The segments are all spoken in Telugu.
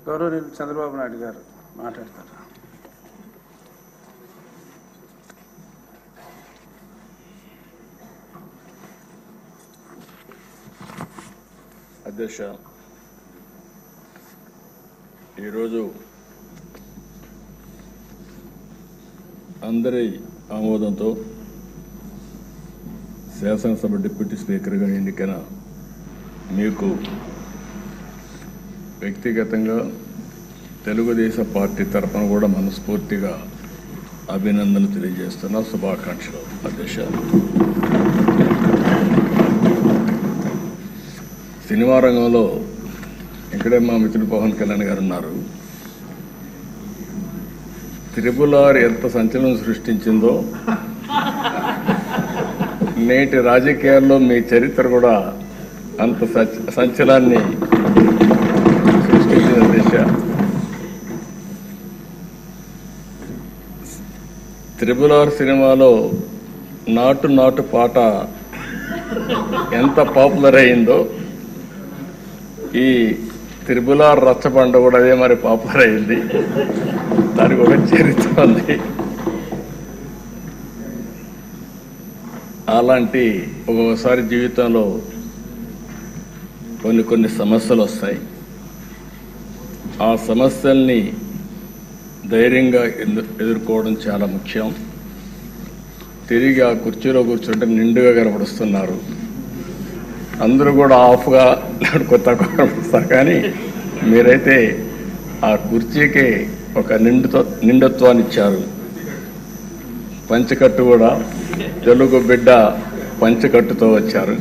గౌరవనీయులు చంద్రబాబు నాయుడు గారు మాట్లాడతారు. అధ్యక్ష, ఈరోజు అందరి ఆమోదంతో శాసనసభ డిప్యూటీ స్పీకర్గా ఎన్నికైన మీకు వ్యక్తిగతంగా తెలుగుదేశం పార్టీ తరఫున కూడా మనస్ఫూర్తిగా అభినందనలు తెలియజేస్తున్నా. శుభాకాంక్షలు అధ్యక్ష. సినిమా రంగంలో ఇక్కడే మా మిత్రుడు పవన్ కళ్యాణ్ గారు ఉన్నారు. త్రిపుల్ ఆర్ ఎంత సంచలనం సృష్టించిందో నేటి రాజకీయాల్లో మీ చరిత్ర కూడా అంత సంచలనాన్ని సృష్టించిన దిశ. త్రిపుల్ ఆర్ సినిమాలో నాటు నాటు పాట ఎంత పాపులర్ అయిందో ఈ త్రిపుల్ ఆర్ రచ్చబండ కూడా అదే మరి పాపులర్ అయింది. దానికి ఒక చరిత్ర ఉంది. అలాంటి ఒక్కొక్కసారి జీవితంలో కొన్ని సమస్యలు వస్తాయి. ఆ సమస్యల్ని ధైర్యంగా ఎదుర్కోవడం చాలా ముఖ్యం. తిరిగి ఆ కుర్చీలో కూర్చుంటే నిండుగా కనపడుస్తున్నారు. అందరూ కూడా ఆఫ్గా కొత్త కనపడుస్తారు, కానీ మీరైతే ఆ కుర్చీకి ఒక నిండుత్వాన్ని ఇచ్చారు. పంచకట్టు కూడా తెలుగు బిడ్డ పంచకట్టుతో వచ్చారు.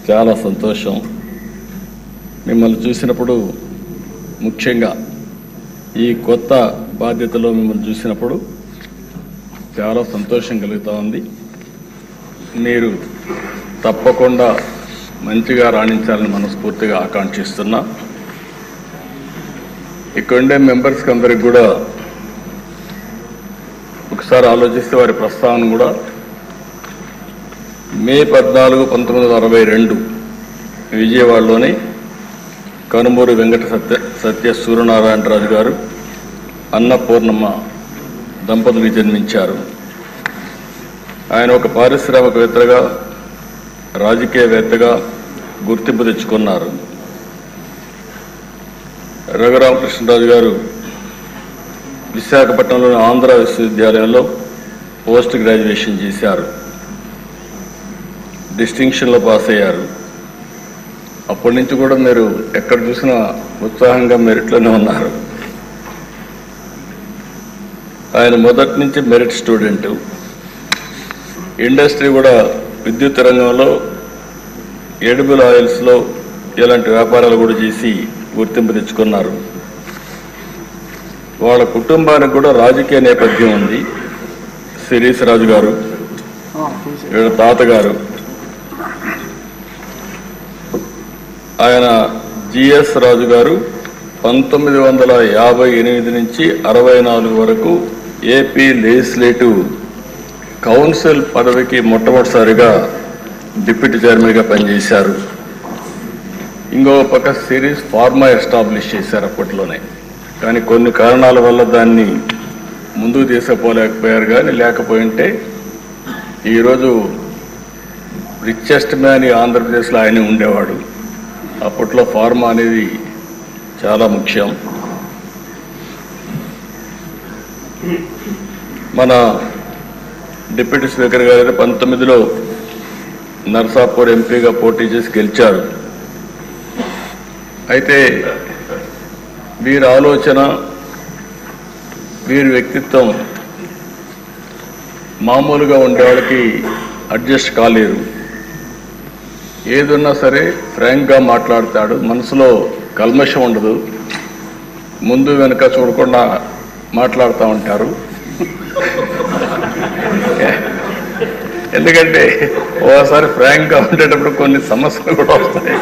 చాలా సంతోషం. మిమ్మల్ని చూసినప్పుడు, ముఖ్యంగా ఈ కొత్త బాధ్యతలో మిమ్మల్ని చూసినప్పుడు చాలా సంతోషం కలుగుతూ ఉంది. మీరు తప్పకుండా మంచిగా రాణించాలని మనస్ఫూర్తిగా ఆకాంక్షిస్తున్నా. ఇక్కడుండే మెంబర్స్కి అందరికి కూడా ఒకసారి ఆలోచిస్తే వారి ప్రస్తావన కూడా మే 14, 1962 విజయవాడలోని కనుమూరి వెంకట సత్య సూర్యనారాయణరాజు గారు, అన్నపూర్ణమ్మ దంపతులకు జన్మించారు. ఆయన ఒక పారిశ్రామికవేత్తగా, రాజకీయవేత్తగా గుర్తింపు తెచ్చుకున్నారు. రఘురామకృష్ణరాజు గారు విశాఖపట్నంలోని ఆంధ్ర విశ్వవిద్యాలయంలో పోస్ట్ గ్రాడ్యుయేషన్ చేశారు. డిస్టింక్షన్లో పాస్ అయ్యారు. అప్పటి నుంచి కూడా మీరు ఎక్కడ చూసినా ఉత్సాహంగా మెరిట్లోనే ఉన్నారు. ఆయన మొదటి నుంచి మెరిట్ స్టూడెంట్. ఇండస్ట్రీ కూడా విద్యుత్ రంగంలో, ఎడిబుల్ ఆయిల్స్లో ఇలాంటి వ్యాపారాలు కూడా చేసి గుర్తింపు తెచ్చుకున్నారు. వాళ్ళ కుటుంబానికి కూడా రాజకీయ నేపథ్యం ఉంది. శిరీష్ రాజు గారు, వీళ్ళ తాతగారు, ఆయన జిఎస్ రాజు గారు 1958 నుంచి 64 వరకు ఏపీ లెజిస్లేటివ్ కౌన్సిల్ పదవికి మొట్టమొదటిసారిగా డిప్యూటీ చైర్మన్గా పనిచేశారు. ఇంకో పక్క సిరీస్ ఫార్మా ఎస్టాబ్లిష్ చేశారు అప్పట్లోనే, కానీ కొన్ని కారణాల వల్ల దాన్ని ముందుకు తీసుకుపోలేకపోయారు. కానీ లేకపోయింటే ఈరోజు రిచెస్ట్ మ్యాన్ ఈ ఆంధ్రప్రదేశ్లో ఆయనే ఉండేవాడు. అప్పట్లో ఫార్మా అనేది చాలా ముఖ్యం. మన డిప్యూటీ స్పీకర్ గారు 19లో నర్సాపూర్ ఎంపీగా పోటీ చేసి గెలిచారు. అయితే వీరి ఆలోచన, వీరి వ్యక్తిత్వం మామూలుగా ఉండేవాళ్ళకి అడ్జస్ట్ కాలేరు. ఏదున్నా సరే ఫ్రాంక్గా మాట్లాడతాడు. మనసులో కల్మషం ఉండదు. ముందు వెనుక చూడకుండా మాట్లాడుతూ ఉంటారు. ఎందుకంటే ఓసారి ఫ్రాంక్గా ఉండేటప్పుడు కొన్ని సమస్యలు కూడా వస్తాయి.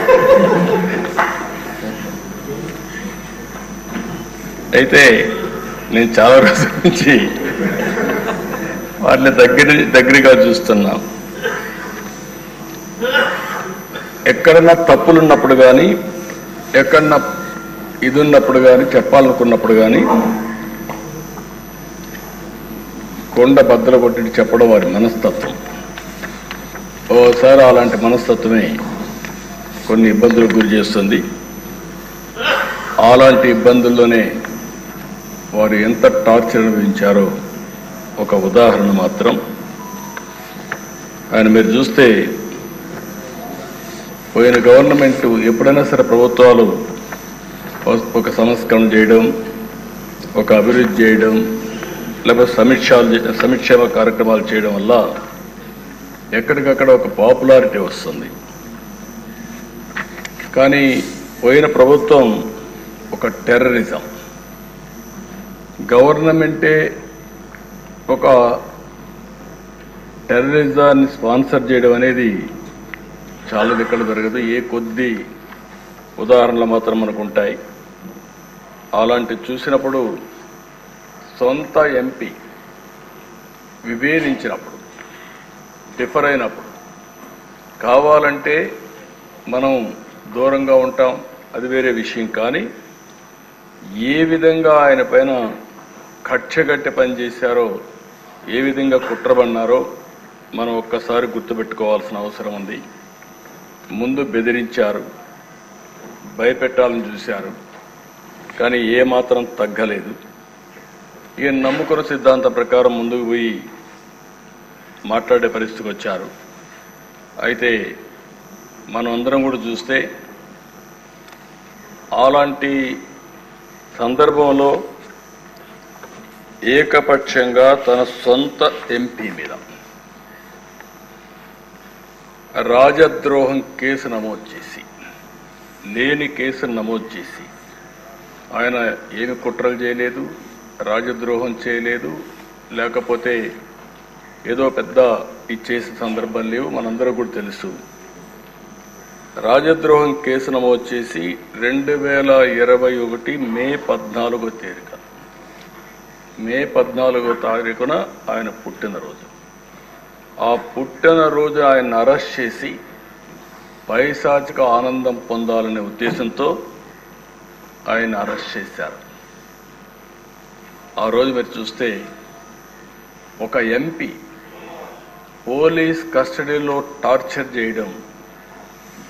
అయితే నేను చాలా రోజుల నుంచి వాటిని దగ్గరగా చూస్తున్నా. ఎక్కడన్నా తప్పులున్నప్పుడు కానీ, ఎక్కడన్నా ఇది ఉన్నప్పుడు కానీ చెప్పాలనుకున్నప్పుడు కానీ కొండ బద్దలు కొట్టి చెప్పడం వారి మనస్తత్వం. ఓసారి అలాంటి మనస్తత్వమే కొన్ని ఇబ్బందులకు గురి చేస్తుంది. అలాంటి ఇబ్బందుల్లోనే వారు ఎంత టార్చర్ అనుభవించారో ఒక ఉదాహరణ మాత్రం. ఆయన మీరు చూస్తే పోయిన గవర్నమెంట్ ఎప్పుడైనా సరే ప్రభుత్వాలు ఒక సంస్కరణ చేయడం, ఒక అభివృద్ధి చేయడం, లేకపోతే సంక్షేమ కార్యక్రమాలు చేయడం వల్ల ఎక్కడికక్కడ ఒక పాపులారిటీ వస్తుంది. కానీ పోయిన ప్రభుత్వం ఒక టెర్రరిజం, గవర్నమెంటే ఒక టెర్రరిజాన్ని స్పాన్సర్ చేయడం అనేది చాలా ఎక్కడ జరగదు. ఏ కొద్ది ఉదాహరణలు మాత్రం మనకు ఉంటాయి. అలాంటి చూసినప్పుడు సొంత ఎంపీ విభేదించినప్పుడు, డిఫర్ అయినప్పుడు కావాలంటే మనం దూరంగా ఉంటాం, అది వేరే విషయం. కానీ ఏ విధంగా ఆయన పైన కక్షగట్టి పనిచేశారో, ఏ విధంగా కుట్రబన్నారో మనం ఒక్కసారి గుర్తుపెట్టుకోవాల్సిన అవసరం ఉంది. ముందు బెదిరించారు, భయపెట్టాలని చూశారు, కానీ ఏమాత్రం తగ్గలేదు. ఈయన నమ్ముకున్న సిద్ధాంతం ప్రకారం ముందుకు పోయి మాట్లాడే పరిస్థితికి వచ్చారు. అయితే మనం అందరం కూడా చూస్తే అలాంటి సందర్భంలో ఏకపక్షంగా తన సొంత ఎంపీ మీద రాజద్రోహం కేసు నమోదు చేసి, లేని కేసును నమోదు చేసి, ఆయన ఏమి కుట్రలు చేయలేదు, రాజద్రోహం చేయలేదు, లేకపోతే ఏదో పెద్ద ఇచ్చేసే సందర్భం లేవు, మనందరూ కూడా తెలుసు. రాజద్రోహం కేసు నమోదు చేసి 2021 మే 14వ తేదీన, మే 14వ తారీఖున ఆయన పుట్టినరోజు. ఆ పుట్టినరోజు ఆయన అరెస్ట్ చేసి పైశాచిక ఆనందం పొందాలనే ఉద్దేశంతో ఆయన అరెస్ట్ చేశారు. ఆ రోజు మీరు చూస్తే ఒక ఎంపీ పోలీస్ కస్టడీలో టార్చర్ చేయడం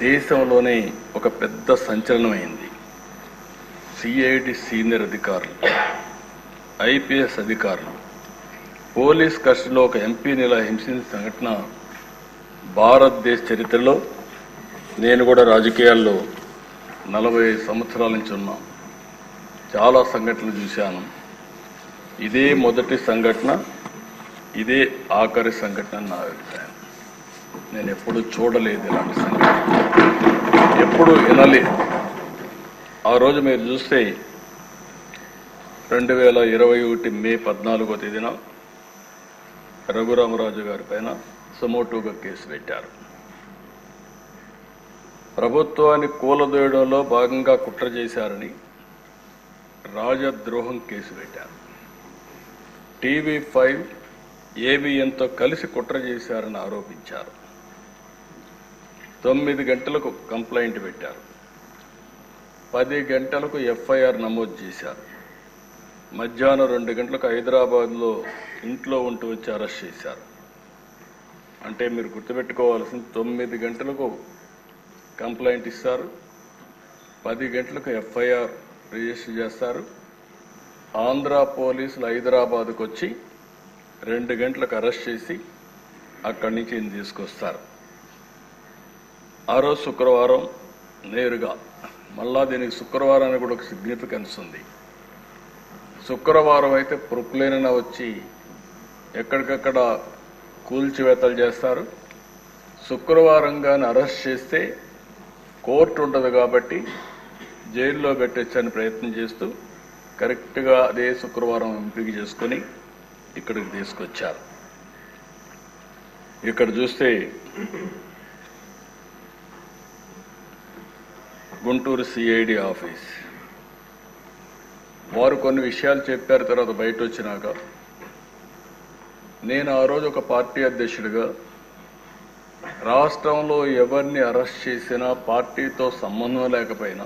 దేశంలోనే ఒక పెద్ద సంచలనమైంది. సిఐడి సీనియర్ అధికారులు, ఐపీఎస్ అధికారులు పోలీస్ కస్టడీలో ఒక ఎంపీని ఇలా హింసించిన సంఘటన భారతదేశ చరిత్రలో, నేను కూడా రాజకీయాల్లో 40 సంవత్సరాల నుంచి ఉన్నా, చాలా సంఘటనలు చూశాను. ఇదే మొదటి సంఘటన, ఇదే ఆఖరి సంఘటన నా అభిప్రాయం. నేను ఎప్పుడు చూడలేదు ఇలాంటి సంఘటన, ఎప్పుడు వినలేదు. ఆ రోజు మీరు చూస్తే 2021 మే 14వ తేదీన రఘురామరాజు గారి పైన సుమోటోగా కేసు పెట్టారు. ప్రభుత్వాన్ని కూలదోయడంలో భాగంగా కుట్ర చేశారని రాజద్రోహం కేసు పెట్టారు. TV5 ABNతో కలిసి కుట్ర చేశారని ఆరోపించారు. 9 గంటలకు కంప్లైంట్ పెట్టారు, 10 గంటలకు FIR నమోదు చేశారు. మధ్యాహ్నం 2 గంటలకు హైదరాబాద్లో ఇంట్లో ఉంటూ వచ్చి అరెస్ట్ చేశారు. అంటే మీరు గుర్తుపెట్టుకోవాల్సింది, 9 గంటలకు కంప్లైంట్ ఇస్తారు, 10 గంటలకు FIR రిజిస్టర్ చేస్తారు. ఆంధ్ర పోలీసులు హైదరాబాద్కు వచ్చి 2 గంటలకు అరెస్ట్ చేసి అక్కడి నుంచి ఈయన తీసుకొస్తారు. ఆ రోజు శుక్రవారం నేరుగా, మళ్ళా దీనికి శుక్రవారానికి కూడా ఒక సిగ్నిఫికెన్స్ ఉంది. శుక్రవారం అయితే ప్రొక్లైన వచ్చి ఎక్కడికక్కడ కూల్చివేతలు చేస్తారు. శుక్రవారం కానీ అరెస్ట్ చేస్తే కోర్టు ఉండదు కాబట్టి జైల్లో పెట్టొచ్చని ప్రయత్నం చేస్తూ కరెక్ట్గా అదే శుక్రవారం ఎంపిక చేసుకొని ఇక్కడికి తీసుకొచ్చారు. ఇక్కడ చూస్తే గుంటూరు సిఐడి ఆఫీస్ వారు కొన్ని విషయాలు చెప్పారు. తర్వాత బయట వచ్చినాక నేను ఆ రోజు ఒక పార్టీ అధ్యక్షుడిగా రాష్ట్రంలో ఎవరిని అరెస్ట్ చేసినా పార్టీతో సంబంధం లేకపోయినా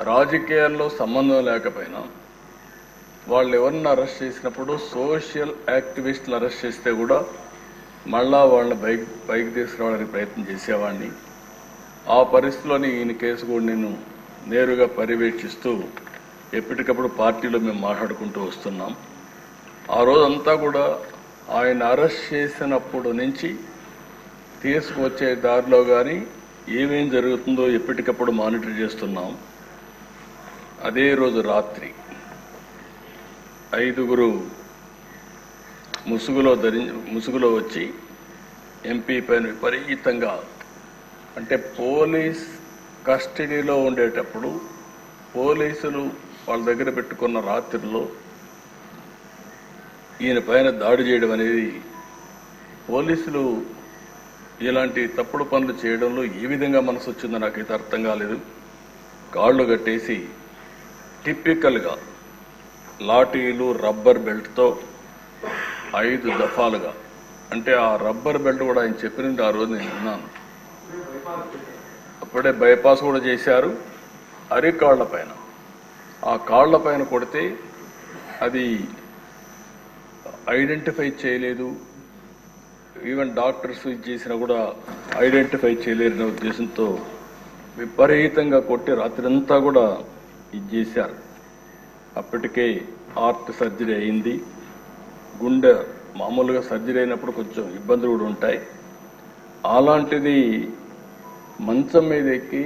రాజకీయాల్లో సంబంధం లేకపోయినా వాళ్ళు ఎవరిని అరెస్ట్ చేసినప్పుడు సోషల్ యాక్టివిస్టులు అరెస్ట్ చేస్తే కూడా మళ్ళా వాళ్ళని బైక్ తీసుకురావడానికి ప్రయత్నం చేసేవాడిని. ఆ పరిస్థితిలోని ఈయన కేసు కూడా నేను నేరుగా పర్యవేక్షిస్తూ ఎప్పటికప్పుడు పార్టీలో మేము మాట్లాడుకుంటూ వస్తున్నాం. ఆ రోజంతా కూడా ఆయన అరెస్ట్ చేసినప్పుడు నుంచి తీసుకువచ్చే దారిలో కానీ ఏమేం జరుగుతుందో ఎప్పటికప్పుడు మానిటర్ చేస్తున్నాం. అదే రోజు రాత్రి 5 ముసుగులో వచ్చి ఎంపీ పైన విపరీతంగా, అంటే పోలీస్ కస్టడీలో ఉండేటప్పుడు పోలీసులు వాళ్ళ దగ్గర పెట్టుకున్న రాత్రిలో ఈయన పైన దాడి చేయడం అనేది, పోలీసులు ఇలాంటి తప్పుడు పనులు చేయడంలో ఏ విధంగా మనసు వచ్చిందో నాకైతే అర్థం కాలేదు. కాళ్ళు కట్టేసి టిపికల్గా లాఠీలు రబ్బర్ బెల్ట్తో 5 దఫాలుగా, అంటే ఆ రబ్బర్ బెల్ట్ కూడా ఆయన చెప్పినట్టు ఆ రోజు నేను విన్నాను. అప్పుడే బైపాస్ కూడా చేశారు. అరికాళ్ల పైన, ఆ కాళ్ల పైన కొడితే అది ఐడెంటిఫై చేయలేదు. ఈవెన్ డాక్టర్స్ ఇది చేసినా కూడా ఐడెంటిఫై చేయలేరనే ఉద్దేశంతో విపరీతంగా కొట్టి రాత్రంతా కూడా ఇది చేశారు. అప్పటికే హార్ట్ సర్జరీ అయింది. గుండె మామూలుగా సర్జరీ అయినప్పుడు కొంచెం ఇబ్బందులు కూడా ఉంటాయి. అలాంటిది మంచం మీద ఎక్కి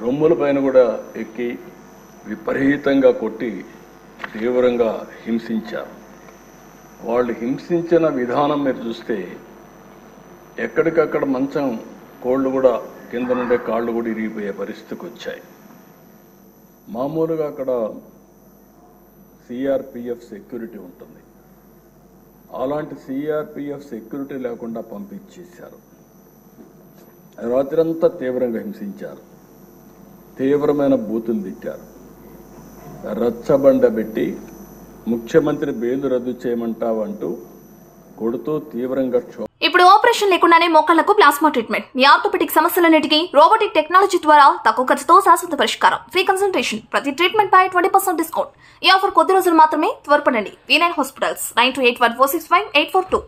రొమ్ముల పైన కూడా ఎక్కి విపరీతంగా కొట్టి తీవ్రంగా హింసించారు. వాళ్ళు హింసించిన విధానం మీరు చూస్తే ఎక్కడికక్కడ మంచం కోళ్ళు కూడా కింద నుండే కాళ్ళు కూడా ఇరిగిపోయే పరిస్థితికి వచ్చాయి. మామూలుగా అక్కడ సిఆర్పిఎఫ్ సెక్యూరిటీ ఉంటుంది. అలాంటి సిఆర్పిఎఫ్ సెక్యూరిటీ లేకుండా పంపించేశారు. రాత్రంతా తీవ్రంగా హింసించారు. తీవ్రమైన బూతులు తిట్టారు. రచ్చబండ పెట్టి ముఖ్యమంత్రి బెయిల్ రద్దు చేయమంటావంటూ కొడుతూ తీవ్రంగా. ఇప్పుడు ఆపరేషన్ లేకుండానే మోకాళ్లకు ప్లాస్మా ట్రీట్మెంట్. మీ ఆర్థోపెడిక్ సమస్యలన్నిటికీ రోబోటిక్ టెక్నాలజీ ద్వారా తక్కువ ఖర్చుతో శాశ్వత పరిష్కారం. Free consultation. ప్రతి ట్రీట్మెంట్ పై 20% డిస్కౌంట్. ఈ ఆఫర్ కొద్ది రోజులు మాత్రమే. త్వరపడండి. V9 hospitals 9281465842.